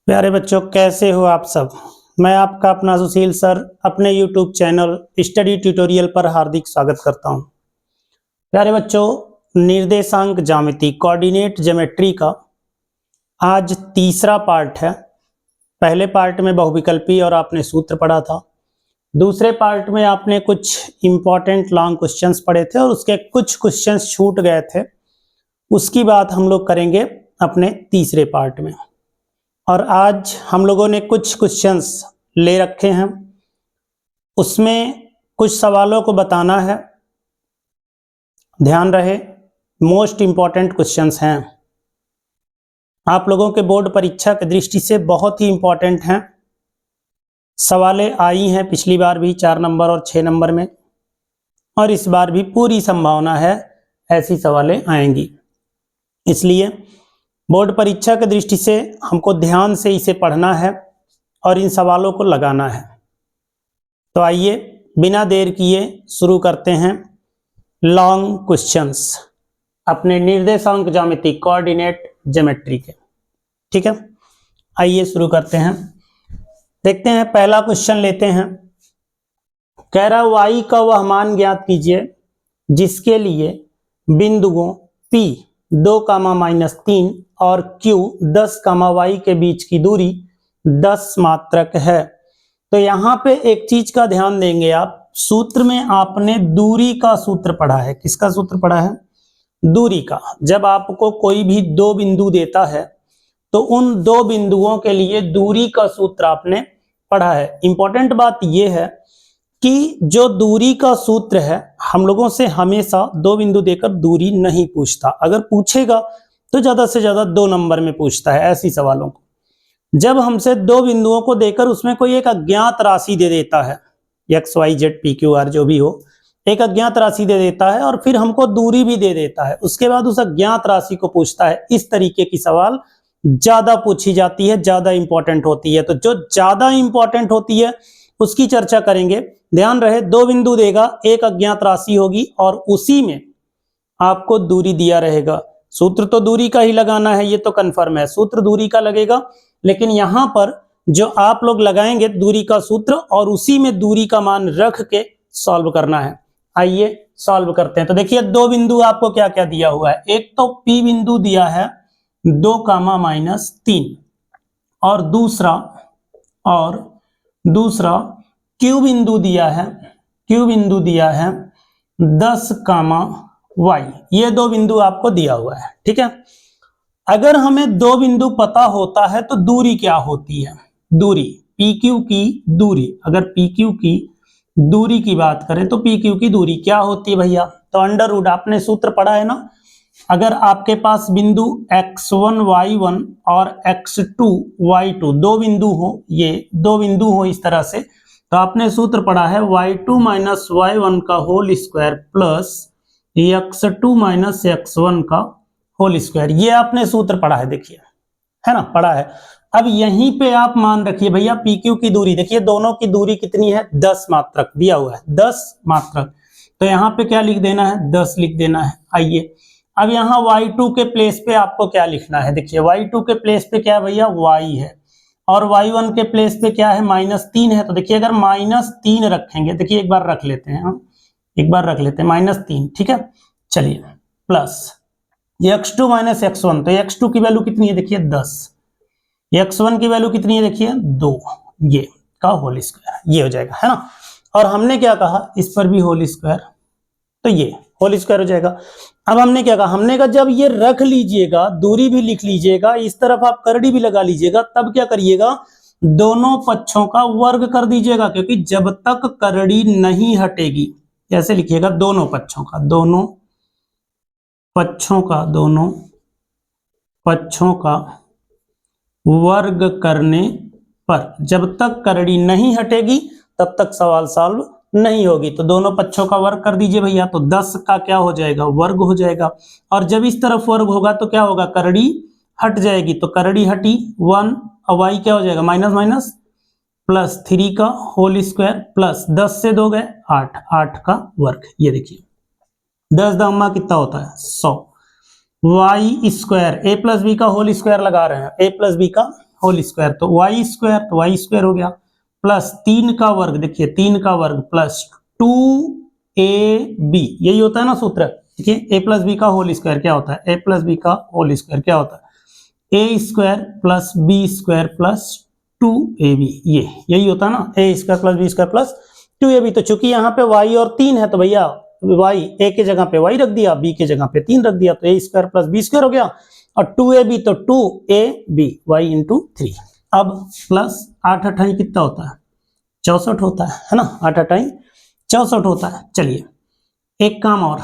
प्यारे बच्चों, कैसे हो आप सब। मैं आपका अपना सुशील सर अपने YouTube चैनल स्टडी ट्यूटोरियल पर हार्दिक स्वागत करता हूं। प्यारे बच्चों, निर्देशांक ज्यामिति कोऑर्डिनेट ज्योमेट्री का आज तीसरा पार्ट है। पहले पार्ट में बहुविकल्पी और आपने सूत्र पढ़ा था। दूसरे पार्ट में आपने कुछ इंपॉर्टेंट लॉन्ग क्वेश्चंस पढ़े थे और उसके कुछ क्वेश्चंस छूट गए थे। उसकी बात हम लोग करेंगे अपने तीसरे पार्ट में। और आज हम लोगों ने कुछ क्वेश्चंस ले रखे हैं, उसमें कुछ सवालों को बताना है। ध्यान रहे, मोस्ट इंपॉर्टेंट क्वेश्चंस हैं, आप लोगों के बोर्ड परीक्षा की दृष्टि से बहुत ही इंपॉर्टेंट हैं। सवालें आई हैं पिछली बार भी 4 नंबर और 6 नंबर में, और इस बार भी पूरी संभावना है ऐसी सवालें आएंगी। इसलिए बोर्ड परीक्षा की दृष्टि से हमको ध्यान से इसे पढ़ना है और इन सवालों को लगाना है। तो आइए बिना देर किए शुरू करते हैं लॉन्ग क्वेश्चंस अपने निर्देशांक ज्यामिति कोऑर्डिनेट ज्योमेट्री के। ठीक है, आइए शुरू करते हैं। देखते हैं, पहला क्वेश्चन लेते हैं। कह रहा y का वह मान ज्ञात कीजिए जिसके लिए बिंदुओं P 2,-3 और Q 10, y के बीच की दूरी 10 मात्रक है। तो यहाँ पे एक चीज का ध्यान देंगे आप, सूत्र में आपने दूरी का सूत्र पढ़ा है। किसका सूत्र पढ़ा है? दूरी का। जब आपको कोई भी दो बिंदु देता है तो उन दो बिंदुओं के लिए दूरी का सूत्र आपने पढ़ा है। इंपॉर्टेंट बात यह है कि जो दूरी का सूत्र है, हम लोगों से हमेशा दो बिंदु देकर दूरी नहीं पूछता। अगर पूछेगा तो ज्यादा से ज्यादा 2 नंबर में पूछता है ऐसी सवालों को। जब हमसे दो बिंदुओं को देकर उसमें कोई एक अज्ञात राशि दे देता है, x y z p q r जो भी हो, एक अज्ञात राशि दे देता है और फिर हमको दूरी भी दे देता है, उसके बाद उस अज्ञात राशि को पूछता है, इस तरीके की सवाल ज्यादा पूछी जाती है, ज्यादा इंपॉर्टेंट होती है। तो जो ज्यादा इंपॉर्टेंट होती है उसकी चर्चा करेंगे। ध्यान रहे, दो बिंदु देगा, एक अज्ञात राशि होगी और उसी में आपको दूरी दिया रहेगा। सूत्र तो दूरी का ही लगाना है, ये तो कंफर्म है, सूत्र दूरी का लगेगा। लेकिन यहां पर जो आप लोग लगाएंगे दूरी का सूत्र और उसी में दूरी का मान रख के सॉल्व करना है। आइए सॉल्व करते हैं। तो देखिए, दो बिंदु आपको क्या क्या दिया हुआ है। एक तो P बिंदु दिया है 2,-3 और दूसरा Q बिंदु दिया है 10, y। ये दो बिंदु आपको दिया हुआ है। ठीक है, अगर हमें दो बिंदु पता होता है तो दूरी क्या होती है? दूरी PQ की दूरी, अगर PQ की दूरी की बात करें तो PQ की दूरी क्या होती है भैया? तो अंडर रूट, आपने सूत्र पढ़ा है ना। अगर आपके पास बिंदु x1 y1 और x2 y2 दो बिंदु हो, ये दो बिंदु हो इस तरह से, तो आपने सूत्र पढ़ा है y2 - y1 का whole square plus x2 - x1 का होल स्क्वायर। ये आपने सूत्र पढ़ा है, देखिए, है ना, पढ़ा है। अब यहीं पे आप मान रखिए भैया PQ की दूरी, देखिए दोनों की दूरी कितनी है? 10 मात्रक दिया हुआ है, 10 मात्रक। तो यहाँ पे क्या लिख देना है? 10 लिख देना है। आइए अब यहाँ y2 के प्लेस पे आपको क्या लिखना है? देखिए y2 के प्लेस पे क्या है भैया? y है, और y1 के प्लेस पे क्या है? -3 है। तो देखिए, अगर -3 रखेंगे, देखिए एक बार रख लेते हैं हम, एक बार रख लेते हैं -3। ठीक है, चलिए, प्लस x2 - x1, तो x2 की वैल्यू कितनी है? देखिए 10, x1 की वैल्यू कितनी है? देखिए 2, ये का होल स्क्वायर, ये हो जाएगा, है ना। और हमने क्या कहा? इस पर भी होल स्क्वायर, तो ये होल स्क्वायर हो जाएगा। अब हमने क्या कहा? हमने कहा जब ये रख लीजिएगा, दूरी भी लिख लीजिएगा, इस तरफ आप करड़ी भी लगा लीजिएगा, तब क्या करिएगा? दोनों पक्षों का वर्ग कर दीजिएगा, क्योंकि जब तक करड़ी नहीं हटेगी, ऐसे लिखिएगा, दोनों पक्षों का वर्ग करने पर, जब तक करड़ी नहीं हटेगी तब तक सवाल सॉल्व नहीं होगी। तो दोनों पक्षों का वर्ग कर दीजिए भैया, तो 10 का क्या हो जाएगा? वर्ग हो जाएगा। और जब इस तरफ वर्ग होगा तो क्या होगा? करड़ी हट जाएगी, तो करड़ी हटी 1, और y क्या हो जाएगा? माइनस प्लस 3 का होल स्क्वायर प्लस 10 से 2 गए 8 का वर्ग। ये देखिए 10 दम्मा कितना होता है? 100। y square, a plus B का होल स्क्वायर लगा रहे हैं, a प्लस बी का होल स्क्वायर, तो वाई स्क्वायर, तो वाई स्क्वायर हो गया, प्लस 3 का वर्ग, देखिए 3 का वर्ग प्लस 2ab, यही होता है ना सूत्र। देखिए ए प्लस बी का होल स्क्वायर क्या होता है, ए प्लस बी का होल स्क्वायर क्या होता है, A square plus B square plus 2ab, यही होता है ना, A square plus B square plus 2ab। तो चूंकि यहाँ पे y और 3 है तो भैया y a के जगह पे y रख दिया, b के जगह पे 3 रख दिया, तो a square plus B square हो गया, और 2ab तो 2ab y इंटू 3। अब प्लस 8 अठाई कितना होता है, 64 होता है ना, 8 अठाई 64 होता है। चलिए एक काम और,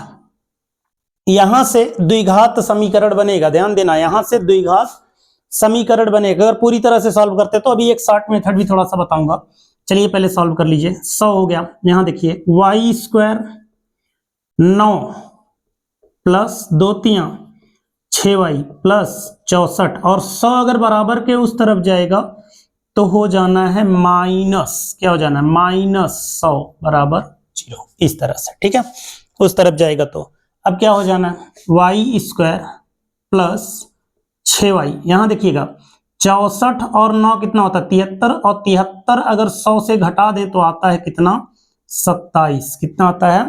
यहां से द्विघात समीकरण बनेगा, ध्यान देना, यहां से द्विघात समीकरण बनेगा। अगर पूरी तरह से सॉल्व करते तो अभी एक शॉर्ट मेथड भी थोड़ा सा बताऊंगा। चलिए पहले सॉल्व कर लीजिए। 100 हो गया, यहां देखिए वाई स्क्वायर 9 प्लस 2 तियां 6y प्लस 64, और 100 अगर बराबर के उस तरफ जाएगा तो हो जाना है माइनस, क्या हो जाना है, -100 बराबर 0, इस तरह से, ठीक है, उस तरफ जाएगा तो अब क्या हो जाना है, वाई स्क्वायर प्लस 6y, यहां देखिएगा 64 और 9 कितना होता है 73, और 73 अगर 100 से घटा दे तो आता है कितना 27, कितना आता है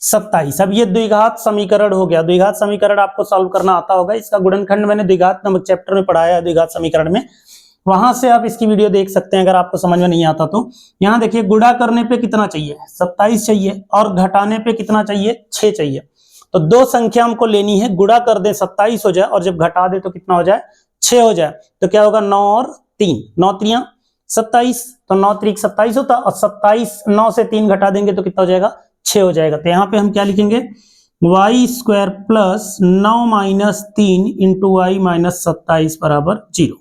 27। अब ये द्विघात समीकरण हो गया। द्विघात समीकरण आपको सॉल्व करना आता होगा, इसका गुणनखंड मैंने द्विघात नामक चैप्टर में पढ़ाया है, द्विघात समीकरण में, वहां से आप इसकी वीडियो देख सकते हैं अगर आपको समझ में नहीं आता तो। यहाँ देखिए गुणा करने पे कितना चाहिए 27 चाहिए, और घटाने पे कितना चाहिए 6 चाहिए। तो दो संख्या हमको लेनी है, गुणा कर दे 27 हो जाए, और जब घटा दे तो कितना हो जाए 6 हो जाए, तो क्या होगा 9 और 3, 9 3 27, तो 9 3 27 होता, और 27 9 से 3 घटा देंगे तो कितना हो जाएगा 6 हो जाएगा। तो यहाँ पे हम क्या लिखेंगे, Y square plus 9 minus 3 into Y minus 27 बराबर 0।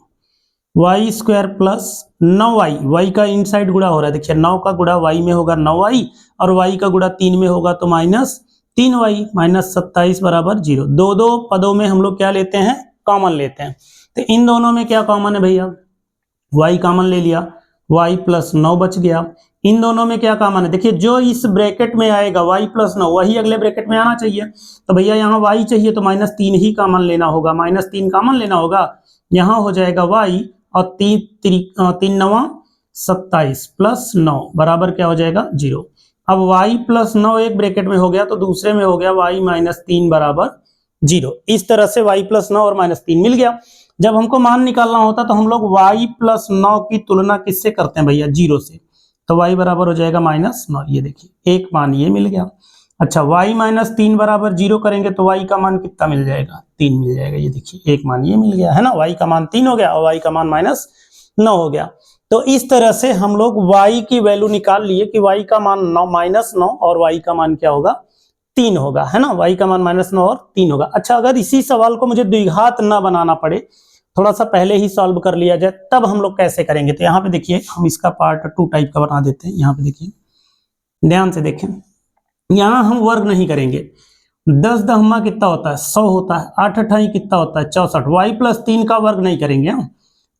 Y square plus 9y, Y का इनसाइड गुणा हो रहा है, देखिए 9 का गुणा y में होगा 9y, और y का गुणा 3 में होगा तो माइनस 3y माइनस 27 बराबर 0। दो दो पदों में हम लोग क्या लेते हैं, कॉमन लेते हैं। तो इन दोनों में क्या कॉमन है भैया, y कॉमन ले लिया, y प्लस 9 बच गया। इन दोनों में क्या कॉमन है, देखिए जो इस ब्रैकेट में आएगा y प्लस 9 वही अगले ब्रैकेट में आना चाहिए। तो भैया यहाँ y चाहिए तो -3 ही कॉमन लेना होगा, -3 कॉमन लेना होगा, यहाँ हो जाएगा y, और 3 9 27 प्लस 9 बराबर क्या हो जाएगा 0। अब y प्लस 9 एक ब्रैकेट में हो गया तो दूसरे में हो गया y माइनस 3 बराबर 0। इस तरह से y प्लस 9 और -3 मिल गया। जब हमको मान निकालना होता तो हम लोग y प्लस 9 की तुलना किससे करते हैं भैया, 0 से, तो y बराबर हो जाएगा -9, ये देखिए एक मान ये मिल गया। अच्छा y माइनस 3 बराबर 0 करेंगे तो y का मान कितना मिल जाएगा, 3 मिल जाएगा, ये देखिए एक मान ये मिल गया है ना, y का मान 3 हो गया और y का मान -9 हो गया। तो इस तरह से हम लोग y की वैल्यू निकाल लिए कि y का मान -9 और y का मान क्या होगा 3 होगा, है ना, y का मान -9 और 3 होगा। अच्छा अगर इसी सवाल को मुझे द्विघात ना बनाना पड़े, थोड़ा सा पहले ही सॉल्व कर लिया जाए, तब हम लोग कैसे करेंगे, तो यहाँ पे देखिए हम इसका पार्ट 2 टाइप का बना देते हैं। यहाँ पे देखिए ध्यान से देखें, यहाँ हम वर्ग नहीं करेंगे, 10 दहमा कितना होता है 100 होता है, 8 अठाई कितना होता है 64, y प्लस 3 का वर्ग नहीं करेंगे हम,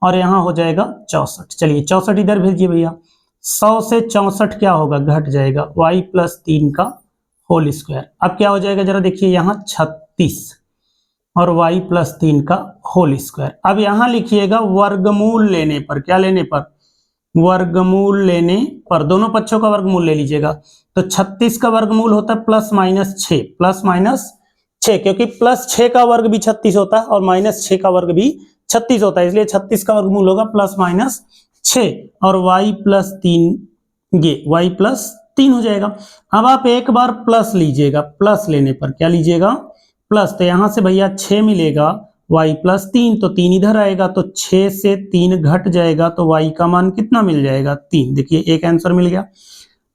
और यहाँ हो जाएगा 64। चलिए 64 इधर भेजिए भैया, 100 से 64 क्या होगा घट जाएगा, y प्लस 3 का होल स्क्वायर। अब क्या हो जाएगा जरा देखिए, यहाँ 36 और y प्लस 3 का होल स्क्वायर। अब यहाँ लिखिएगा वर्गमूल लेने पर, क्या लेने पर, वर्गमूल लेने पर, दोनों पक्षों का वर्गमूल ले लीजिएगा। तो 36 का वर्गमूल होता है +-6, +-6, क्योंकि +6 का वर्ग भी 36 होता है और -6 का वर्ग भी 36 होता है, इसलिए 36 का वर्गमूल होगा +-6, और y प्लस 3, ये y प्लस 3 हो जाएगा। अब आप एक बार प्लस लीजिएगा, प्लस लेने पर क्या लीजिएगा प्लस, तो यहां से भैया 6 मिलेगा, y प्लस 3, तो 3 इधर आएगा, तो 6 से 3 घट जाएगा, तो y का मान कितना मिल जाएगा 3। देखिए एक आंसर मिल गया।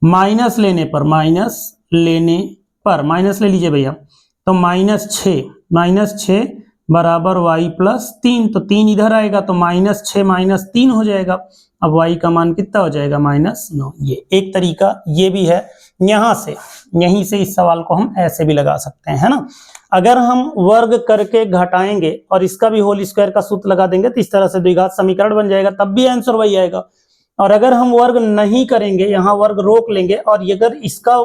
माइनस लेने पर, माइनस ले लीजिए भैया, तो -6 बराबर y प्लस 3, तो 3 इधर आएगा, तो -6 - 3 हो जाएगा। अब y का मान कितना हो जाएगा -9। ये एक तरीका ये भी है, यहीं से इस सवाल को हम ऐसे भी लगा सकते हैं, है ना। अगर हम वर्ग करके घटाएंगे और इसका भी होल स्क्वायर का सूत्र लगा देंगे तो इस तरह से द्विघात समीकरण बन जाएगा, तब भी आंसर वही आएगा। और अगर हम वर्ग नहीं करेंगे, यहाँ वर्ग रोक लेंगे, और अगर इसका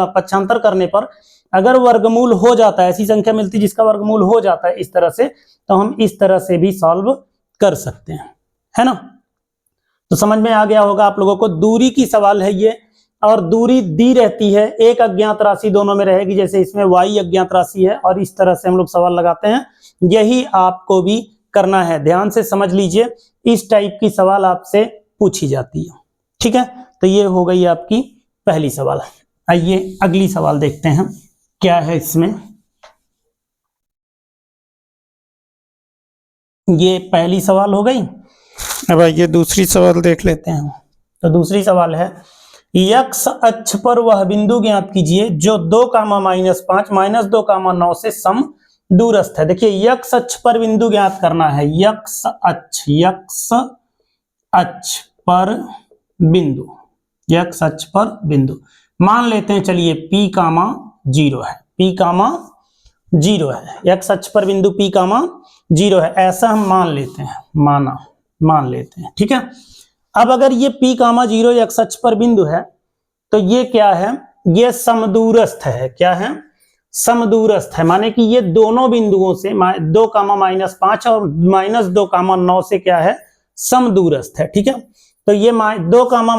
पक्षांतर करने पर अगर वर्गमूल हो जाता है, ऐसी संख्या मिलती जिसका वर्गमूल हो जाता है इस तरह से, तो हम इस तरह से भी सॉल्व कर सकते हैं। है ना। तो समझ में आ गया होगा आप लोगों को, दूरी की सवाल है ये, और दूरी दी रहती है, एक अज्ञात राशि दोनों में रहेगी, जैसे इसमें y अज्ञात राशि है, और इस तरह से हम लोग सवाल लगाते हैं। यही आपको भी करना है, ध्यान से समझ लीजिए, इस टाइप की सवाल आपसे पूछी जाती है। ठीक है, तो ये हो गई आपकी पहली सवाल। आइए अगली सवाल देखते हैं क्या है इसमें। ये पहली सवाल हो गई। अब आइए दूसरी सवाल देख लेते हैं। तो दूसरी सवाल है, यक्स अक्ष पर वह बिंदु ज्ञात कीजिए जो 2,-5 -2,9 से सम दूरस्थ है। देखिए यक्स अक्ष पर बिंदु ज्ञात करना है, यक्स अक्ष पर बिंदु, यक्स अक्ष पर बिंदु मान लेते हैं, चलिए P, 0 है, P, 0 है, यक्स अक्ष पर बिंदु P, 0 है, ऐसा हम मान लेते हैं, मान लेते हैं। ठीक है, अब अगर ये P, 0 यक्स अक्ष पर बिंदु है तो ये क्या है, ये समदूरस्थ है। क्या है, समदूरस्थ है, माने कि ये दोनों बिंदुओं से 2,-5 और -2,9 से क्या है, समदूरस्थ है। ठीक है, तो ये 2,-5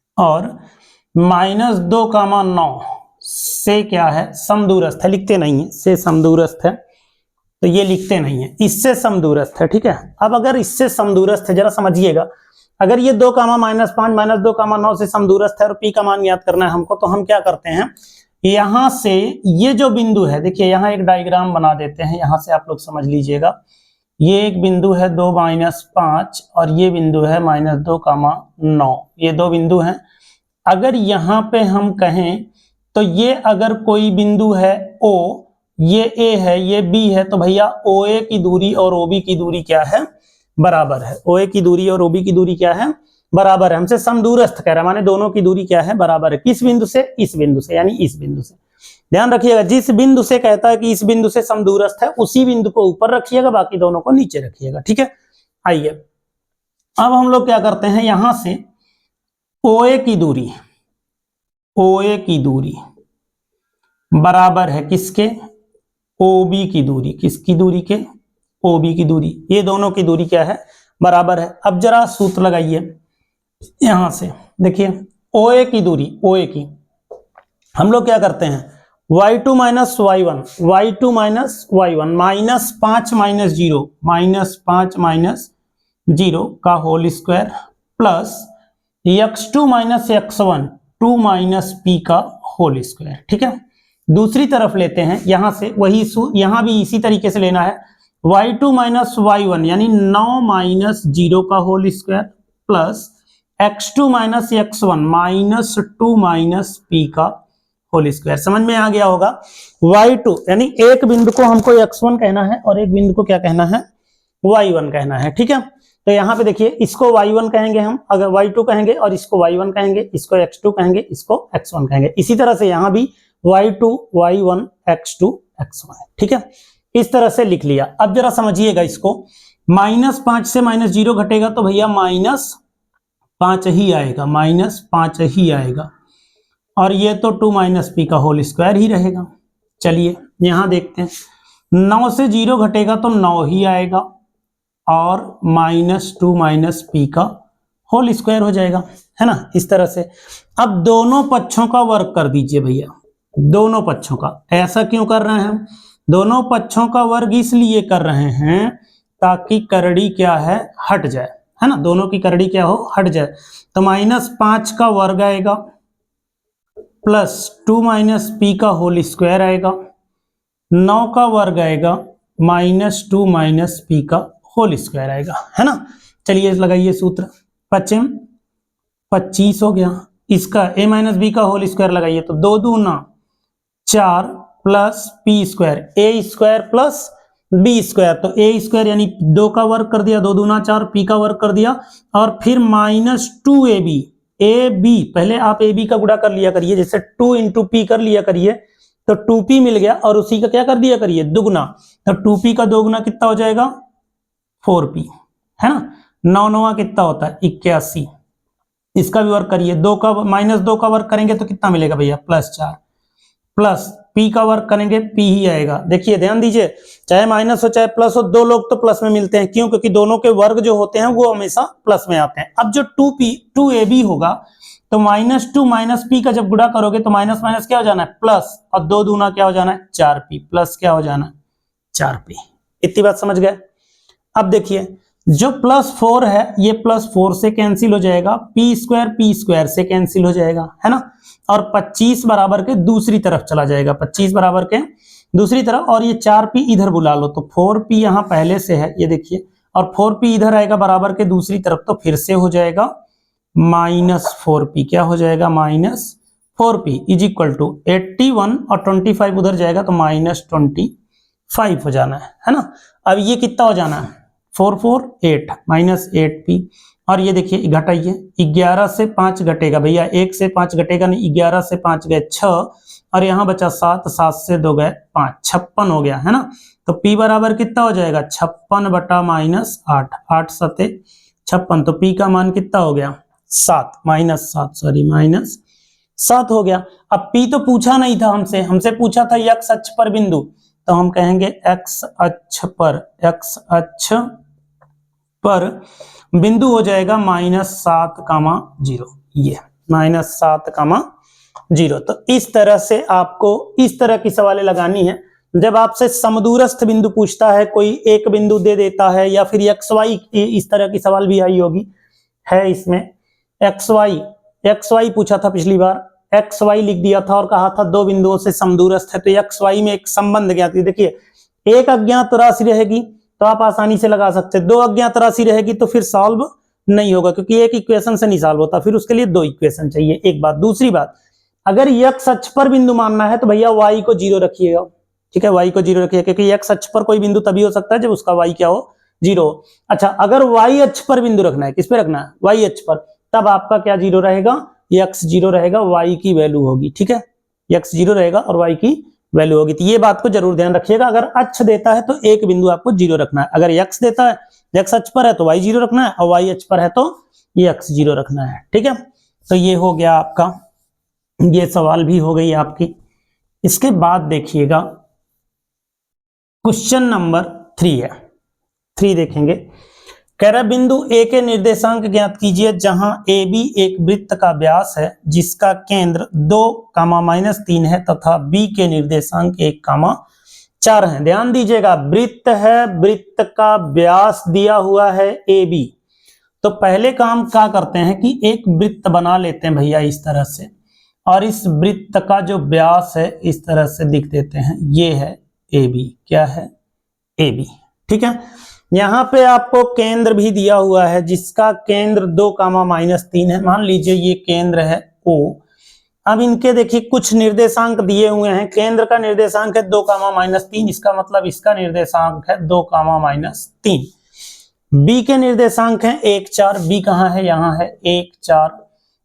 और -2,9 से क्या है, समदूरस्थ है। लिखते नहीं है, से समदूरस्थ है, तो ये लिखते नहीं है, इससे समदूरस्थ है। ठीक है, अब अगर इससे समदूरस्थ है, जरा समझिएगा, अगर ये 2,-5 -2,9 से समदूरस्थ है और P का मान ज्ञात करना है हमको, तो हम क्या करते हैं, यहां से ये जो बिंदु है, देखिए यहां एक डायग्राम बना देते हैं, यहां से आप लोग समझ लीजिएगा। ये एक बिंदु है 2-5 और ये बिंदु है -2,9, ये दो बिंदु हैं। अगर यहाँ पे हम कहें तो ये अगर कोई बिंदु है O, ये A है, ये B है, तो भैया OA की दूरी और OB की दूरी क्या है, बराबर है। OA की दूरी और OB की दूरी क्या है, बराबर है। हमसे समदूरस्थ कह रहा है, माने दोनों की दूरी क्या है, बराबर है। किस बिंदु से, इस बिंदु से, यानी इस बिंदु से। ध्यान रखिएगा, जिस बिंदु से कहता है कि इस बिंदु से समदूरस्थ है, उसी बिंदु को ऊपर रखिएगा, बाकी दोनों को नीचे रखिएगा। ठीक है, आइए अब हम लोग क्या करते हैं, यहां से OA की दूरी, OA की दूरी बराबर है किसके, OB की दूरी, किसकी दूरी के, OB की दूरी, ये दोनों की दूरी क्या है, बराबर है। अब जरा सूत्र लगाइए, यहां से देखिए OA की दूरी, OA की हम लोग क्या करते हैं, y2 - y1, y2 - y1 -5 - 0 का whole square plus x2 - x1 2 - p का होल स्क्वायर। ठीक है, दूसरी तरफ लेते हैं, यहां से वही यहां भी इसी तरीके से लेना है, y2 - y1 यानी 9 - 0 का whole square plus x2 - x1 -2 - p का होल स्क्वायर। समझ में आ गया होगा। y2 यानी एक बिंदु को हमको x1 कहना है और एक बिंदु को क्या कहना है, y1 कहना है। ठीक है, तो यहाँ पे देखिए, इसको y1 कहेंगे हम, अगर y2 कहेंगे, और इसको y1 कहेंगे, इसको x2 कहेंगे, इसको x1 कहेंगे। इसी तरह से यहाँ भी y2 y1 x2 x1। ठीक है, इस तरह से लिख लिया। अब जरा समझिएगा इसको, -5 से -0 घटेगा तो भैया -5 ही आएगा, -5 ही आएगा, और ये तो 2 - p का होल स्क्वायर ही रहेगा। चलिए यहां देखते हैं, 9 से 0 घटेगा तो 9 ही आएगा, और -2 - p का होल स्क्वायर हो जाएगा, है ना, इस तरह से। अब दोनों पक्षों का वर्ग कर दीजिए भैया, दोनों पक्षों का। ऐसा क्यों कर रहे हैं हम, दोनों पक्षों का वर्ग इसलिए कर रहे हैं ताकि करड़ी क्या है, हट जाए, है ना, दोनों की करड़ी क्या हो, हट जाए। तो -5 का वर्ग आएगा प्लस 2 - p का होल स्क्वायर आएगा, 9 का वर्ग आएगा -2 - p का होल स्क्वायर आएगा, है ना। चलिए लगाइए सूत्र, 5 25 हो गया, इसका a - b का होल स्क्वायर लगाइए तो 2 दूना 4 plus p square, a square plus b square, तो a स्क्वायर यानी 2 का वर्ग कर दिया, 2 दूना 4, p का वर्ग कर दिया, और फिर -2ab, ab पहले आप ab का गुणा कर लिया करिए, जैसे 2 × p कर लिया करिए तो 2p मिल गया, और उसी का क्या कर दिया करिए, दुगुना, तो 2p का 2 गुना कितना हो जाएगा, 4p, है ना। 9 9 कितना होता है, 81, इसका भी वर्ग करिए, -2 का वर्ग करेंगे तो कितना मिलेगा भैया, +4, प्लस P का वर्ग करेंगे P ही आएगा। देखिए ध्यान दीजिए, चाहे माइनस हो चाहे प्लस हो, दो लोग तो प्लस में मिलते हैं। क्यों? क्योंकि दोनों के वर्ग जो होते हैं वो हमेशा प्लस में आते हैं। अब जो 2AB होगा तो -2 - P का जब गुणा करोगे तो माइनस माइनस क्या हो जाना है, प्लस, और 2 दूना क्या हो जाना है, 4P, प्लस क्या हो जाना है, 4P। इतनी बात समझ गए? अब देखिए जो +4 है ये +4 से कैंसिल हो जाएगा, P² से कैंसिल हो जाएगा, है ना, और 25 बराबर के दूसरी तरफ चला जाएगा, 25 बराबर के दूसरी तरफ, और ये 4P इधर बुला लो तो 4P यहां पहले से है, ये देखिए, और 4P इधर आएगा बराबर के दूसरी तरफ, तो फिर से हो जाएगा -4P। क्या हो जाएगा, -4P इज इक्वल टू 81, और 25 उधर जाएगा तो -25 हो जाना है ना। अब ये कितना हो जाना है, 4 4 8 -8P, और ये देखिए घटाइए, 11 से 5 घटेगा भैया, 1 से 5 घटेगा नहीं, 11 से 5 गए 6, और यहाँ बचा 7, 7 से 2 गए 5, 56 हो गया, है ना। तो P बराबर कितना हो जाएगा, 56 बटा -8, 8 सते 56, तो P का मान कितना हो गया, 7 -7 हो गया। अब P तो पूछा नहीं था हमसे, हमसे पूछा था x अक्ष पर बिंदु, तो हम कहेंगे x अक्ष पर बिंदु हो जाएगा -7,0, ये -7,0। तो इस तरह से आपको इस तरह की सवालें लगानी है। जब आपसे समदूरस्थ बिंदु पूछता है, कोई एक बिंदु दे देता है, या फिर XY, इस तरह की सवाल भी आई होगी, है इसमें XY पूछा था पिछली बार, XY लिख दिया था और कहा था दो बिंदुओं से समदूरस्थ है, तो XY में एक संबंध ज्ञात कीजिए। देखिए एक अज्ञात राशि रहेगी तो आप आसानी से लगा सकते हैं, दो अज्ञात राशि रहेगी तो फिर सॉल्व नहीं होगा, क्योंकि एक इक्वेशन से नहीं सॉल्व होता, फिर उसके लिए दो इक्वेशन चाहिए। एक बात। दूसरी बात, अगर x अक्ष पर बिंदु मानना है तो भैया y को 0 रखिएगा, ठीक है, y को 0 रखिएगा, क्योंकि x अक्ष पर कोई बिंदु तभी हो सकता है जब उसका y क्या हो, 0। अच्छा, अगर y अक्ष पर बिंदु रखना है, किस पे रखना है, y अक्ष पर, तब आपका क्या 0 रहेगा, x 0 रहेगा, y की वैल्यू होगी, ठीक है, x 0 रहेगा और y की वैल्यू होगी। तो ये बात को जरूर ध्यान रखिएगा, अगर अक्ष देता है तो एक बिंदु आपको 0 रखना है, अगर x देता है, x अक्ष पर है तो y 0 रखना है, और y अक्ष पर है तो ये x 0 रखना है, ठीक है। तो ये हो गया आपका, ये सवाल भी हो गई आपकी। इसके बाद देखिएगा क्वेश्चन नंबर 3 है, 3 देखेंगे। कह रहा बिंदु A के निर्देशांक ज्ञात कीजिए जहां AB एक वृत्त का व्यास है जिसका केंद्र 2,-3 है तथा B के निर्देशांक 1,4 है। ध्यान दीजिएगा, वृत्त है, वृत्त का व्यास दिया हुआ है AB, तो पहले काम क्या करते हैं कि एक वृत्त बना लेते हैं भैया इस तरह से, और इस वृत्त का जो व्यास है इस तरह से लिख देते हैं, ये है AB। क्या है, AB, ठीक है। यहां पे आपको केंद्र भी दिया हुआ है जिसका केंद्र 2,-3 है, मान लीजिए ये केंद्र है O। अब इनके देखिए कुछ निर्देशांक दिए हुए हैं, केंद्र का निर्देशांक है 2,-3, इसका मतलब इसका निर्देशांक है 2,-3। B के निर्देशांक है 1 4, B कहाँ है, यहाँ है 1 4,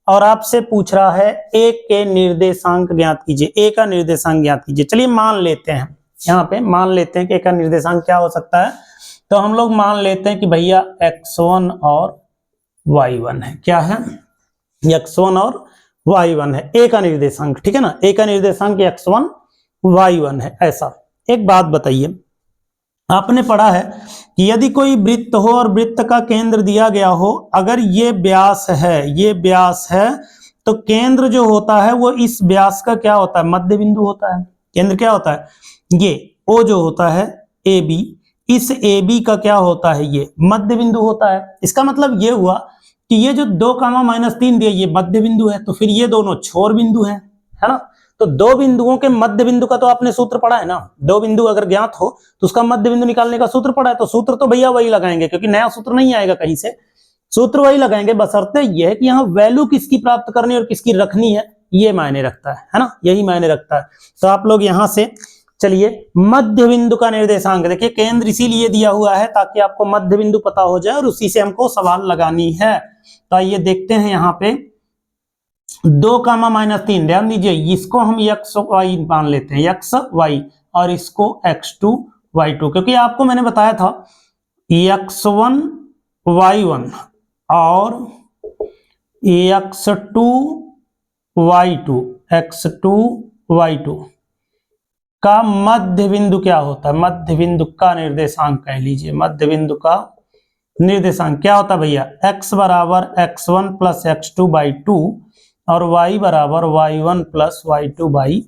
और आपसे पूछ रहा है A के निर्देशांक ज्ञात कीजिए, A का निर्देशांक ज्ञात कीजिए। चलिए मान लेते हैं, यहाँ पे मान लेते हैं कि A का निर्देशांक क्या हो सकता है, तो हम लोग मान लेते हैं कि भैया x1 और y1 है। क्या है, x1 और y1 है A का निर्देशांक, ठीक है ना, A का निर्देशांक x1 y1 है। ऐसा एक बात बताइए, आपने पढ़ा है कि यदि कोई वृत्त हो और वृत्त का केंद्र दिया गया हो, अगर ये व्यास है, ये व्यास है, तो केंद्र जो होता है वो इस व्यास का क्या होता है, मध्य बिंदु होता है। केंद्र क्या होता है, ये O जो होता है AB, इस AB का क्या होता है, ये मध्य बिंदु होता है। इसका मतलब ये हुआ कि ये जो 2,-3 दिया ये मध्य बिंदु है, तो फिर ये दोनों छोर बिंदु हैं, है ना। तो दो बिंदुओं के मध्य बिंदु का तो आपने सूत्र पढ़ा है ना, दो बिंदु अगर ज्ञात हो तो उसका मध्य बिंदु निकालने का सूत्र पढ़ा है, तो सूत्र तो भैया वही लगाएंगे, क्योंकि नया सूत्र नहीं आएगा कहीं से, सूत्र वही लगाएंगे, बशर्ते ये है कि यहाँ वैल्यू किसकी प्राप्त करनी और किसकी रखनी है, ये मायने रखता है ना, यही मायने रखता है। तो आप लोग यहाँ से चलिए मध्य बिंदु का निर्देशांक देखिए, केंद्र इसीलिए दिया हुआ है ताकि आपको मध्य बिंदु पता हो जाए और उसी से हमको सवाल लगानी है। तो आइए देखते हैं यहाँ पे 2,-3, ध्यान दीजिए, इसको हम x y मान लेते हैं, x y, और इसको x2 y2, क्योंकि आपको मैंने बताया था x1 y1 और x2 y2, का मध्य बिंदु क्या होता है, मध्य बिंदु का निर्देशांक कह लीजिए, मध्य बिंदु का निर्देशांक क्या होता है भैया, x बराबर x1 प्लस x2 बाई 2 और y बराबर y1 प्लस y2 बाई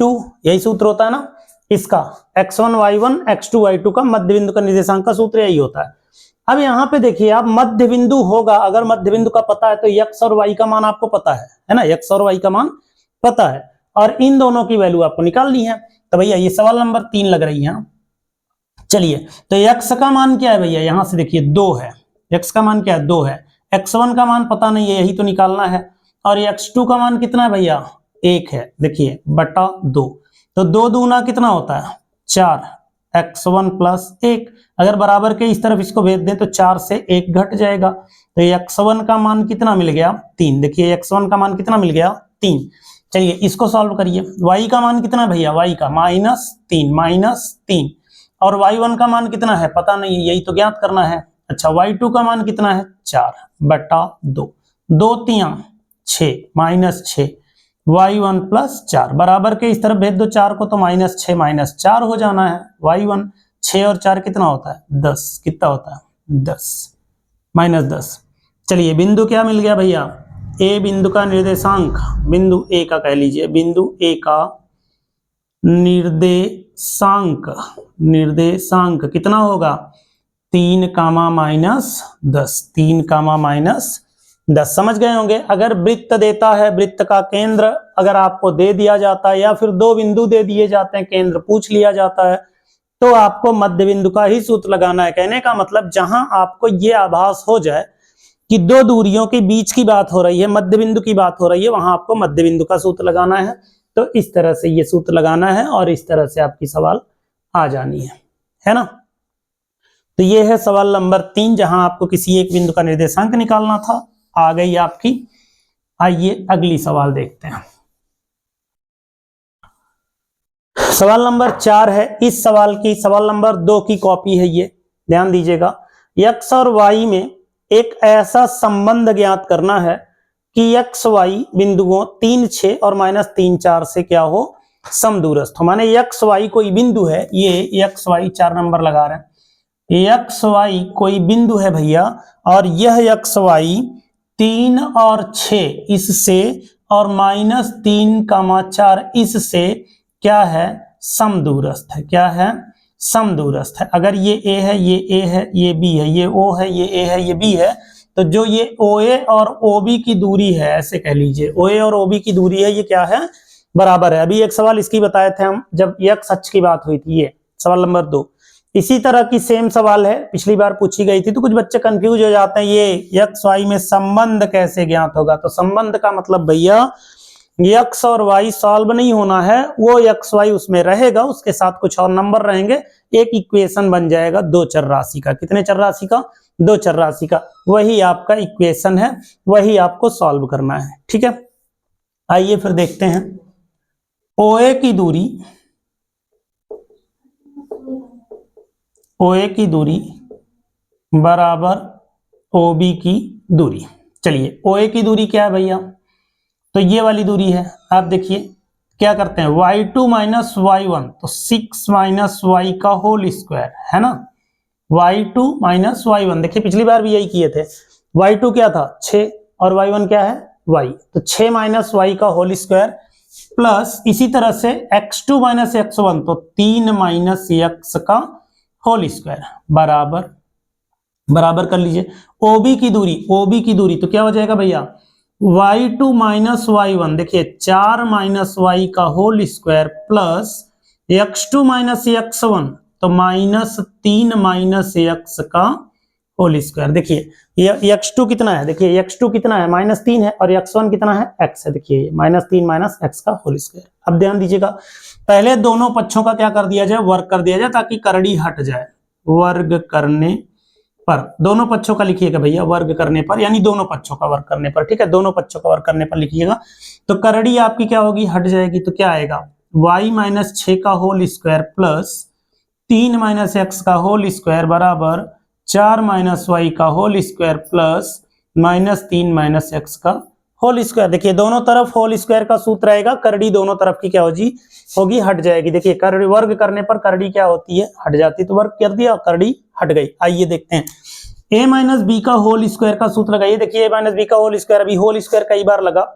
2, यही सूत्र होता है ना इसका, x1 y1 x2 y2 का मध्य बिंदु का निर्देशांक का सूत्र यही होता है। अब यहाँ पे देखिए आप मध्य बिंदु होगा, अगर मध्य बिंदु का पता है तो x और y का मान आपको पता है ना, x और y का मान पता है और इन दोनों की वैल्यू आपको निकालनी है। तो भैया ये सवाल नंबर 3 लग रही है। चलिए तो x का मान क्या है भैया, यहां से देखिए 2 है, x का मान क्या है 2 है, x1 का मान पता नहीं है यही तो निकालना है और x2 का मान कितना है भैया 1 है, देखिए बटा 2, तो 2 दूना कितना होता है 4, x1 प्लस 1, अगर बराबर के इस तरफ इसको भेज दें तो 4 से 1 घट जाएगा, तो x1 का मान कितना मिल गया 3, देखिए x1 का मान कितना मिल गया 3। चलिए इसको सॉल्व करिए, y का मान कितना भैया, y का -3 और y1 का मान कितना है पता नहीं है यही तो ज्ञात करना है। अच्छा y2 का मान कितना है 4 बटा 2, 2 3 6 -6 y1 प्लस 4, बराबर के इस तरफ भेज दो 4 को तो -6 -4 हो जाना है y1, 6 और 4 कितना होता है 10, कितना होता है 10 -10। चलिए बिंदु क्या मिल गया भैया, ए बिंदु का निर्देशांक, बिंदु ए का कह लीजिए, बिंदु ए का निर्देशांक कितना होगा 3 कामा -10, 3 कामा -10, समझ गए होंगे। अगर वृत्त देता है, वृत्त का केंद्र अगर आपको दे दिया जाता है या फिर 2 बिंदु दे दिए जाते हैं, केंद्र पूछ लिया जाता है, तो आपको मध्य बिंदु का ही सूत्र लगाना है। कहने का मतलब जहां आपको ये आभास हो जाए कि 2 दूरियों के बीच की बात हो रही है, मध्य बिंदु की बात हो रही है, वहां आपको मध्य बिंदु का सूत्र लगाना है। तो इस तरह से ये सूत्र लगाना है और इस तरह से आपकी सवाल आ जानी है ना। तो ये है सवाल नंबर 3 जहां आपको किसी एक बिंदु का निर्देशांक निकालना था, आ गई आपकी। आइए अगली सवाल देखते हैं। सवाल नंबर 4 है, इस सवाल की सवाल नंबर 2 की कॉपी है ये, ध्यान दीजिएगा। x और y में एक ऐसा संबंध ज्ञात करना है कि x y बिंदुओं 3 6 और -3 4 से क्या हो समदूरस्थ हो, माने x y कोई बिंदु है, ये x y 4 नंबर लगा रहे हैं, x y कोई बिंदु है भैया और यह x y 3 और 6 इससे और -3 4 इससे क्या है समदूरस्थ है, क्या है समदूरस्थ है। अगर ये a है, ये a है, ये b है, ये o है, ये a है, ये b है, तो जो ये OA और OB की दूरी है, ऐसे कह लीजिए OA और OB की दूरी है, ये क्या है बराबर है। अभी एक सवाल इसकी बताए थे हम जब x अक्ष की बात हुई थी, ये सवाल नंबर 2। इसी तरह की सेम सवाल है, पिछली बार पूछी गई थी, तो कुछ बच्चे कंफ्यूज हो जाते हैं ये x y में संबंध कैसे ज्ञात होगा। तो संबंध का मतलब भैया x और y सॉल्व नहीं होना है, वो x y उसमें रहेगा, उसके साथ कुछ और नंबर रहेंगे, एक इक्वेशन बन जाएगा 2 चर राशि का। कितने चर राशि का 2 चर राशि का, वही आपका इक्वेशन है, वही आपको सॉल्व करना है, ठीक है। आइए फिर देखते हैं। OA की दूरी, OA की दूरी बराबर OB की दूरी। चलिए OA की दूरी क्या है भैया, तो ये वाली दूरी है। आप देखिए क्या करते हैं, y2 माइनस y1, तो 6 माइनस y का होल स्क्वायर है ना, y2 माइनस y1। देखिए पिछली बार भी यही किए थे, y2 क्या था 6 और y1 क्या है y, तो 6 माइनस y का होल स्क्वायर प्लस इसी तरह से x2 माइनस x1, तो 3 माइनस x का होल स्क्वायर बराबर, बराबर कर लीजिए। OB की दूरी, OB की दूरी तो क्या हो जाएगा भैया y2 माइनस y1, देखिए 4 माइनस y का whole square plus x2 minus x1, तो -3 माइनस x का होल स्क्वायर। देखिए ये x2 कितना है, देखिए x2 कितना है -3 है और x1 कितना है x है, देखिए -3 माइनस x का होल स्क्वायर। अब ध्यान दीजिएगा, पहले दोनों पक्षों का क्या कर दिया जाए, वर्ग कर दिया जाए ताकि करड़ी हट जाए। वर्ग करने पर, दोनों पक्षों का लिखिएगा भैया, वर्ग करने पर यानी दोनों पक्षों का वर्ग करने पर, ठीक है, दोनों पक्षों का वर्ग करने पर लिखिएगा, तो करड़ी आपकी क्या होगी हट जाएगी। तो क्या आएगा y माइनस 6 का whole square plus 3 minus x का होल स्क्वायर बराबर 4 माइनस y का whole square plus -3 minus x का होल स्क्वायर। देखिए दोनों तरफ होल स्क्वायर का सूत्र आएगा, करड़ी दोनों तरफ की क्या होगी हट जाएगी। देखिए करड़ी वर्ग करने पर करड़ी क्या होती है, हट जाती। तो वर्ग कर दिया, करड़ी हट गई। आइए देखते हैं a माइनस बी का होल स्क्वायर का सूत्र लगाइए। देखिए a माइनस बी का होल स्क्वायर, अभी होल स्क्वायर कई बार लगा,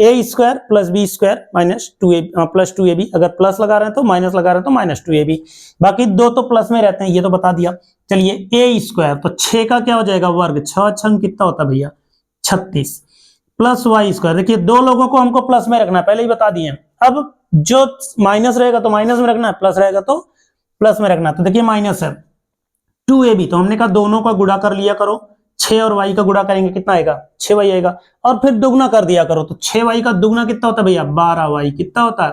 A square plus B square minus plus 2ab। अगर प्लस लगा रहे हैं तो माइनस लगा रहे हैं तो माइनस 2ab। बाकी दो तो प्लस में रहते हैं, ये तो बता दिया। चलिए ए स्क्वायर, तो 6 का क्या हो जाएगा वर्ग, 6 छंग कितना होता है भैया 36, प्लस वाई स्क्वायर। देखिए दो लोगों को हमको प्लस में रखना है, पहले ही बता दिए। अब जो माइनस रहेगा तो माइनस में रखना है, प्लस रहेगा तो प्लस में रखना है। तो देखिए माइनस है 2ab, तो हमने कहा दोनों का गुणा कर लिया करो, 6 और y का गुणा करेंगे कितना आएगा 6y आएगा, और फिर दुगना कर दिया करो। तो 6y का दुगना कितना होता है भैया 12y, कितना होता है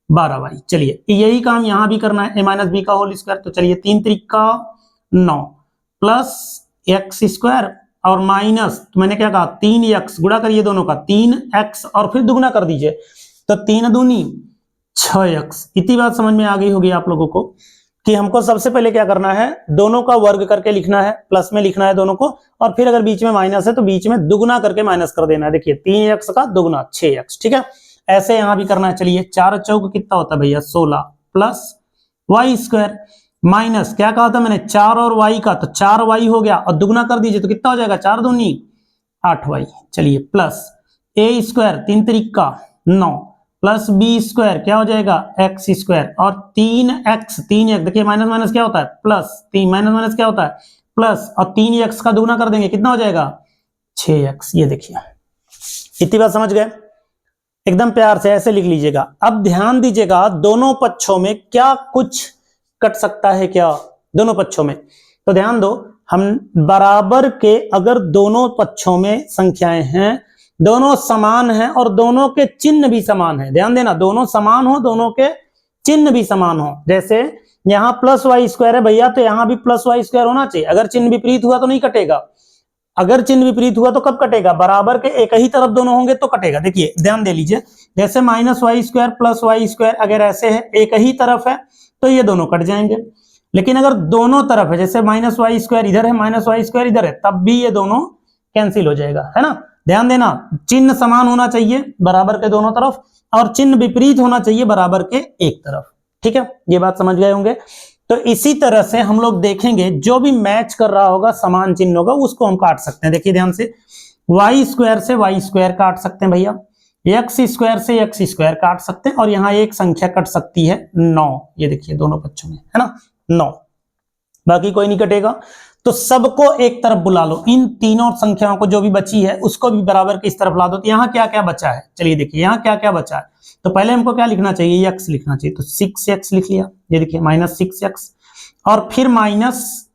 12y। चलिए यही काम यहां भी करना है, a माइनस बी का होल स्क्वायर। तो चलिए 3 त्रिका 9 प्लस एक्स स्क्वायर और माइनस, तो मैंने क्या कहा 3x, गुणा करिए दोनों का 3x और फिर दुगना कर दीजिए, तो 3 दूनी 6x। इतनी बात समझ में आ गई होगी आप लोगों को कि हमको सबसे पहले क्या करना है, दोनों का वर्ग करके लिखना है, प्लस में लिखना है दोनों को, और फिर अगर बीच में माइनस है तो बीच में दुगना करके माइनस कर देना है। देखिए 3x का दुगना 6x, ठीक है। ऐसे यहां भी करना है। चलिए 4 चौक कितना होता है भैया 16 प्लस वाई स्क्वायर माइनस क्या कहा था मैंने 4 और y का, तो 4y हो गया, और दुगना कर दीजिए तो कितना हो जाएगा 4 दूनी 8y। चलिए प्लस a स्क्वायर 3 त्रिका 9 प्लस बी स्क्वायर क्या हो जाएगा एक्स स्क्वायर, और 3x देखिए माइनस माइनस क्या होता है प्लस, 3 माइनस माइनस क्या होता है प्लस, और 3x का दुगना कर देंगे कितना हो जाएगा 6x। ये देखिए इतनी बात समझ गए, एकदम प्यार से ऐसे लिख लीजिएगा। अब ध्यान दीजिएगा दोनों पक्षों में क्या कुछ कट सकता है, क्या दोनों पक्षों में, तो ध्यान दो, हम बराबर के अगर दोनों पक्षों में संख्याएं हैं, दोनों समान हैं और दोनों के चिन्ह भी समान है, ध्यान देना दोनों समान हो, दोनों के चिन्ह भी समान हो। जैसे यहां प्लस वाई स्क्वायर है भैया, तो यहां भी प्लस वाई स्क्वायर होना चाहिए। अगर चिन्ह विपरीत हुआ तो नहीं कटेगा, अगर चिन्ह विपरीत हुआ तो कब कटेगा, बराबर के एक ही तरफ दोनों होंगे तो कटेगा। देखिए ध्यान दे लीजिए, जैसे minus Y square plus Y square अगर ऐसे है एक ही तरफ है तो ये दोनों कट जाएंगे। लेकिन अगर दोनों तरफ है, जैसे माइनस वाई स्क्वायर इधर है माइनस वाई स्क्वायर इधर है, तब भी ये दोनों कैंसिल हो जाएगा, है ना। ध्यान देना चिन्ह समान होना चाहिए बराबर के दोनों तरफ, और चिन्ह विपरीत होना चाहिए बराबर के एक तरफ, ठीक है। ये बात समझ गए होंगे। तो इसी तरह से हम लोग देखेंगे जो भी मैच कर रहा होगा, समान चिन्ह होगा, उसको हम काट सकते हैं। देखिए ध्यान से वाई स्क्वायर से वाई स्क्वायर काट सकते हैं भैया, एक्स स्क्वायर से एक्स स्क्वायर काट सकते हैं, और यहां एक संख्या कट सकती है 9। ये देखिए दोनों पक्षों में है ना 9, बाकी कोई नहीं कटेगा। तो सबको एक तरफ बुला लो, इन तीनों संख्याओं को जो भी बची है उसको भी बराबर के इस तरफ ला दो। तो यहाँ क्या क्या बचा है, चलिए देखिए यहाँ क्या क्या बचा है। तो पहले हमको क्या लिखना चाहिए, x लिखना चाहिए, तो 6x लिख लिया। ये देखिए माइनस 6x, और फिर माइनस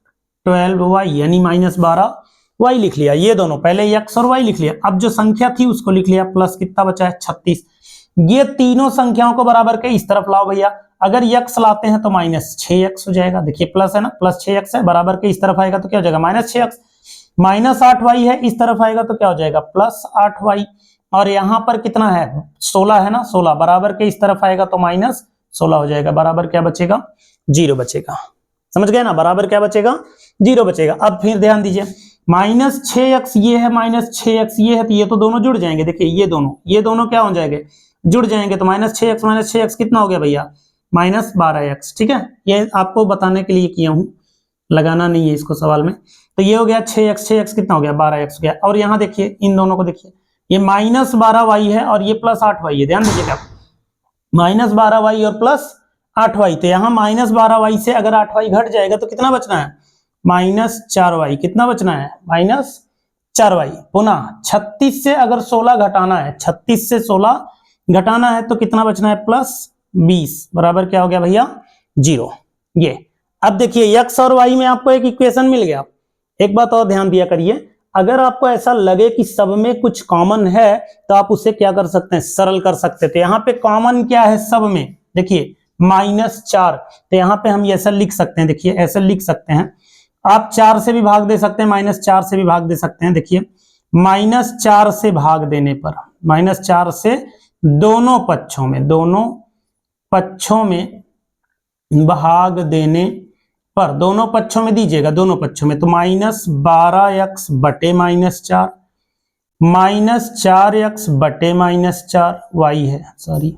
12y यानी माइनस 12y लिख लिया। ये दोनों पहले x और y लिख लिया। अब जो संख्या थी उसको लिख लिया, प्लस कितना बचा है 36। ये तीनों संख्याओं को बराबर के इस तरफ लाओ भैया। अगर x लाते हैं तो माइनस 6x हो जाएगा, देखिए प्लस है ना, प्लस 6x है, बराबर के इस तरफ आएगा तो क्या हो जाएगा माइनस 6x। माइनस 8y है, इस तरफ आएगा तो क्या हो जाएगा प्लस 8y, और यहां पर कितना है 16 है ना, 16 बराबर के इस तरफ आएगा तो माइनस 16 हो जाएगा, बराबर क्या बचेगा 0 बचेगा। समझ गए ना, बराबर क्या बचेगा 0 बचेगा। अब फिर ध्यान दीजिए माइनस 6x ये है, माइनस 6x ये है, तो ये तो दोनों जुड़ जाएंगे। देखिए ये दोनों क्या हो जाएंगे जुड़ जाएंगे, तो माइनस 6x कितना हो गया भैया माइनस 12x, ठीक है। ये आपको बताने के लिए किया हूं, लगाना नहीं है इसको सवाल में। तो ये हो गया 6x कितना हो गया 12x हो गया। और यहां देखिए इन दोनों को देखिए, ये माइनस 12y है और ये प्लस 8y है, ध्यान दीजिएगा माइनस 12y और प्लस 8y। तो यहां माइनस 12y से अगर 8y घट जाएगा तो कितना बचना है माइनस 4y, कितना बचना है माइनस 4y। पुनः 36 से अगर 16 घटाना है, 36 से 16 घटाना है तो कितना बचना है प्लस 20, बराबर क्या हो गया भैया 0। ये अब देखिए x और y में आपको एक इक्वेशन मिल गया। एक बात और ध्यान दिया करिए, अगर आपको ऐसा लगे कि सब में कुछ कॉमन है तो आप उसे क्या कर सकते हैं सरल कर सकते थे। यहाँ पे कॉमन क्या है सब में, देखिए -4, तो यहाँ पे हम ऐसा लिख सकते हैं, देखिए ऐसा लिख सकते हैं। आप 4 से भी भाग दे सकते हैं, -4 से भी भाग दे सकते हैं। देखिए -4 से भाग देने पर, -4 से दोनों पक्षों में भाग देने पर, दोनों पक्षों में दीजिएगा, दोनों पक्षों में, तो -12x बटे -4 -4x बटे -4 y है, सॉरी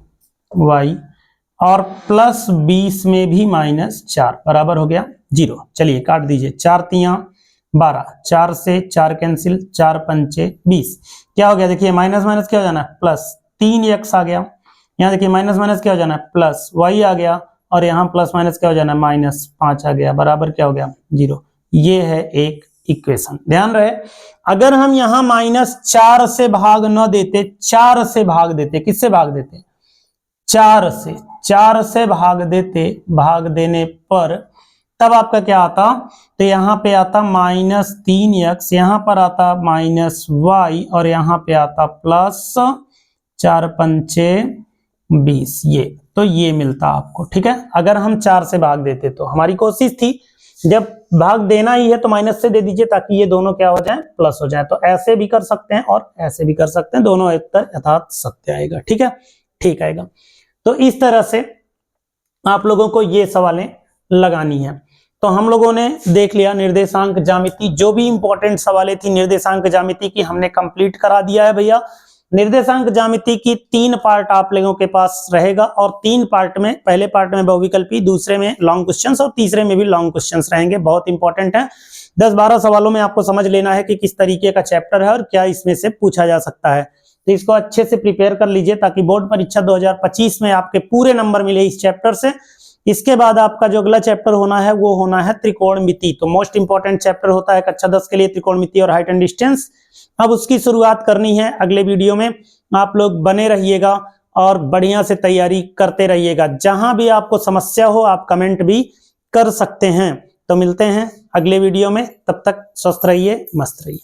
y, और प्लस 20 में भी -4 बराबर हो गया 0। चलिए काट दीजिए, 4 तियां 12, 4 से 4 कैंसिल, 4 पंचे 20, क्या हो गया देखिए, माइनस माइनस क्या हो जाना है प्लस, 3x आ गया, यहाँ देखिए माइनस माइनस क्या हो जाना है प्लस y आ गया, और यहाँ प्लस माइनस क्या हो जाना है -5 आ गया, बराबर क्या हो गया 0। ये है एक इक्वेशन। ध्यान रहे, अगर हम यहाँ -4 से भाग न देते, 4 से भाग देते, किससे भाग देते, 4 से भाग देते, भाग देने पर तब आपका क्या आता, तो यहाँ पे आता -3x, यहाँ पर आता -y, और यहाँ पे आता प्लस 4 पंचे 20, ये तो ये मिलता आपको। ठीक है, अगर हम 4 से भाग देते तो हमारी कोशिश थी जब भाग देना ही है तो माइनस से दे दीजिए ताकि ये दोनों क्या हो जाए, प्लस हो जाए। तो ऐसे भी कर सकते हैं और ऐसे भी कर सकते हैं, दोनों उत्तर यथार्थ सत्य आएगा। ठीक है, ठीक आएगा। तो इस तरह से आप लोगों को ये सवालें लगानी है। तो हम लोगों ने देख लिया निर्देशांक ज्यामिति, जो भी इंपॉर्टेंट सवालें थी निर्देशांक ज्यामिति की हमने कंप्लीट करा दिया है भैया। निर्देशांक ज्यामिति की 3 पार्ट आप लोगों के पास रहेगा, और 3 पार्ट में, पहले पार्ट में बहुविकल्पी, दूसरे में लॉन्ग क्वेश्चंस, और तीसरे में भी लॉन्ग क्वेश्चंस रहेंगे। बहुत इंपॉर्टेंट है, 10-12 सवालों में आपको समझ लेना है कि किस तरीके का चैप्टर है और क्या इसमें से पूछा जा सकता है। तो इसको अच्छे से प्रिपेयर कर लीजिए ताकि बोर्ड परीक्षा 2025 में आपके पूरे नंबर मिले इस चैप्टर से। इसके बाद आपका जो अगला चैप्टर होना है वो होना है त्रिकोणमिति। तो मोस्ट इंपॉर्टेंट चैप्टर होता है कक्षा 10 के लिए त्रिकोणमिति और हाइट एंड डिस्टेंस। अब उसकी शुरुआत करनी है अगले वीडियो में। आप लोग बने रहिएगा और बढ़िया से तैयारी करते रहिएगा। जहां भी आपको समस्या हो आप कमेंट भी कर सकते हैं। तो मिलते हैं अगले वीडियो में, तब तक स्वस्थ रहिए, मस्त रहिए।